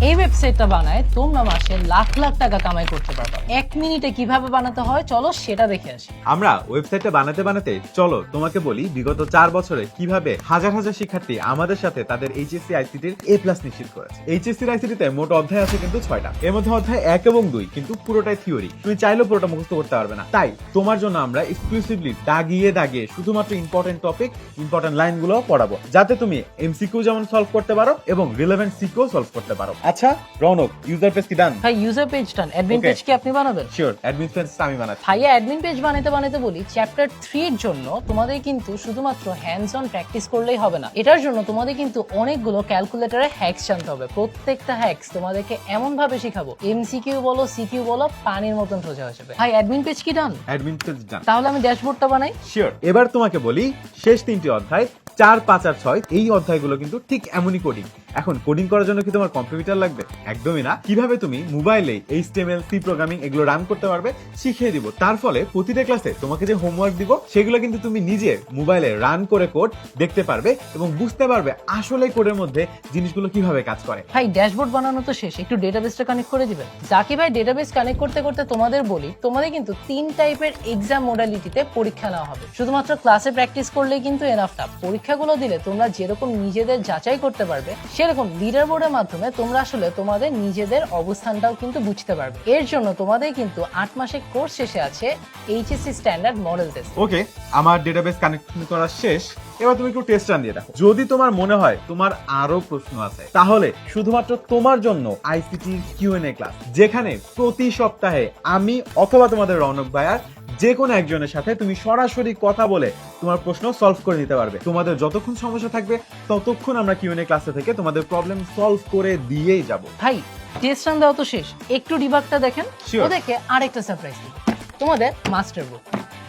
এই ওয়েবসাইটটা বানায় তোমরা মাসে লাখ লাখ টাকা কামাই করতে পারবে। 1 মিনিটে কিভাবে বানাতে হয় চলো সেটা দেখে আসি। আমরা ওয়েবসাইটটা বানাতে বানাতে চলো তোমাকে বলি বিগত 4 বছরে কিভাবে হাজার হাজার শিক্ষার্থী আমাদের সাথে তাদের এইচএসসি আইসিটির A+ নিশ্চিত করেছে। এইচএসসি আইসিটিতে মোট অধ্যায় আছে কিন্তু 6টা। এর মধ্যে অধ্যায় 1 এবং 2 কিন্তু পুরোটাই থিওরি, তুমি চাইলেও পুরোটা মুখস্থ করতে পারবে না। তাই তোমার জন্য আমরা এক্সক্লুসিভলি দাগিয়ে দাগিয়ে শুধুমাত্র ইম্পর্টেন্ট টপিক, ইম্পর্টেন্ট লাইনগুলো পড়াবো, যাতে তুমি এমসিকিউ যেমন সলভ করতে পারো এবং রিলেভেন্ট সিকিউ সলভ করতে পারো। আচ্ছা রৌনক, ইউজার পেজ কি ডান? ভাই ইউজার পেজ ডান, অ্যাডমিন Okay. পেজ কি আপনি বানাবেন? শিওর, অ্যাডমিন পেজ আমি বানাচ্ছি। ভাইয়া অ্যাডমিন পেজ বানাতে বানাতে বলি চ্যাপ্টার 3 এর জন্য তোমাদের কিন্তু শুধুমাত্র হ্যান্ডস অন প্র্যাকটিস করলেই হবে না। এটার জন্য তোমাদের কিন্তু অনেকগুলো ক্যালকুলেটরে হ্যাকস জানতে হবে। প্রত্যেকটা হ্যাকস তোমাদেরকে এমন ভাবে শিখাবো শিকিউ বলো সিকিউ বলো পানির মতন সোজা হয়ে যাবে। ভাই অ্যাডমিন পেজ কি ডান? অ্যাডমিন পেজ ডান। তাহলে আমি ড্যাশবোর্ডটা বানাই। শিওর। এবার তোমাকে বলি শেষ 3টি অধ্যায় 4, 5 আর 6 এই অধ্যায়গুলো কিন্তু ঠিক এমনই কোডিং। এখন কোডিং করার জন্য কি তোমার কম্পিউটার লাগবে? একদমই না। কিভাবে তুমি মোবাইলে HTML, C প্রোগ্রামিং এগুলো রান করতে পারবে শিখিয়ে দিব। তার ফলে প্রতিটা ক্লাসে তোমাকে যে হোমওয়ার্ক দিব সেগুলো কিন্তু তুমি নিজে মোবাইলে রান করে কোড দেখতে পারবে এবং বুঝতে পারবে আসলে কোডের মধ্যে জিনিসগুলো কিভাবে কাজ করে। ভাই ড্যাশবোর্ড বানানো তো শেষ, একটু ডেটাবেসটা কানেক্ট করে দিবেন। জাকি ভাই ডেটাবেস কানেক্ট করতে করতে তোমাদের বলি তোমাদের কিন্তু 3 টাইপের এক্সাম মডালিটিতে পরীক্ষা নেওয়া হবে। শুধুমাত্র ক্লাসে প্র্যাকটিস করলেই কিন্তু এনাফ না। পরীক্ষাগুলো দিলে তোমরা যেরকম নিজেদের যাচাই করতে পারবে সেরকম লিডার বোর্ডের মাধ্যমে তোমরা আসলে তোমাদের নিজেদের অবস্থানটাও কিন্তু বুঝতে পারবে। এর জন্য তোমাদের কিন্তু 8 মাসের কোর্স শেষে আছে এইচএসসি স্ট্যান্ডার্ড মডেল টেস্ট। ওকে, আমার ডেটাবেস কানেকশন করা শেষ। এবার তুমি একটু টেস্ট রান দিয়ে দেখো। যদি তোমার মনে হয় তোমার আরো প্রশ্ন আছে তাহলে শুধুমাত্র তোমার জন্য আইসিটি কিউএনএ ক্লাস, যেখানে প্রতি সপ্তাহে আমি অথবা তোমাদের রৌনক ভাইয়ার যে কোনো একজনের সাথে তুমি সরাসরি কথা বলে তোমার প্রশ্ন সলভ করে নিতে পারবে। তোমাদের যতক্ষণ সমস্যা থাকবে ততক্ষণ আমরা কিউএনএ ক্লাসে থেকে তোমাদের প্রবলেম সলভ করে দিয়েই যাব। ভাই টেস্ট রান দেওয়া তো শেষ, একটু ডিবাগটা দেখেন। Sure. ওদেরকে আরেকটা সারপ্রাইজ দিব। তোমাদের মাস্টার বুক,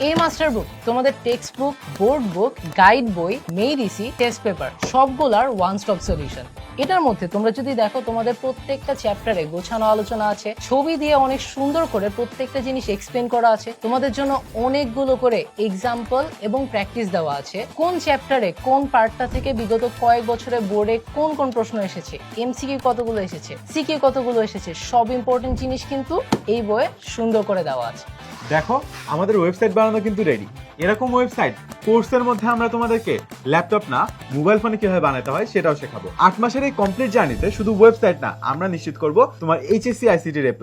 এই মাস্টার বুক তোমাদের text book, board book, guide বই, মেইডিসি, টেস্ট পেপার সবগুলার ওয়ান স্টপ সলিউশন। এটার মধ্যে তোমরা যদি দেখো তোমাদের প্রত্যেকটা চ্যাপ্টারে গোছানো আলোচনা আছে, ছবি দিয়ে অনেক সুন্দর করে প্রত্যেকটা জিনিস এক্সপ্লেন করা আছে, তোমাদের জন্য অনেকগুলো করে এক্সাম্পল এবং প্র্যাকটিস দেওয়া আছে। কোন চ্যাপ্টারে কোন পার্টটা থেকে বিগত কয়েক বছরে বোর্ডে কোন কোন প্রশ্ন এসেছে, এমসিকিউ কতগুলো এসেছে, সিকিউ কতগুলো এসেছে, সব ইম্পর্টেন্ট জিনিস কিন্তু এই বইয়ে সুন্দর করে দেওয়া আছে। দেখো আমাদের ওয়েবসাইট বানানো কিন্তু রেডি। এরকম ওয়েবসাইট কোর্সের মধ্যে আমরা তোমাদেরকে ল্যাপটপ না মোবাইল ফোনে কিভাবে বানাতে হয় সেটাও শেখাবো। 8 মাসের এই কমপ্লিট জার্নিতে শুধু ওয়েবসাইট না, আমরা নিশ্চিত করব তোমার এইচএসসি আইসিটির A+।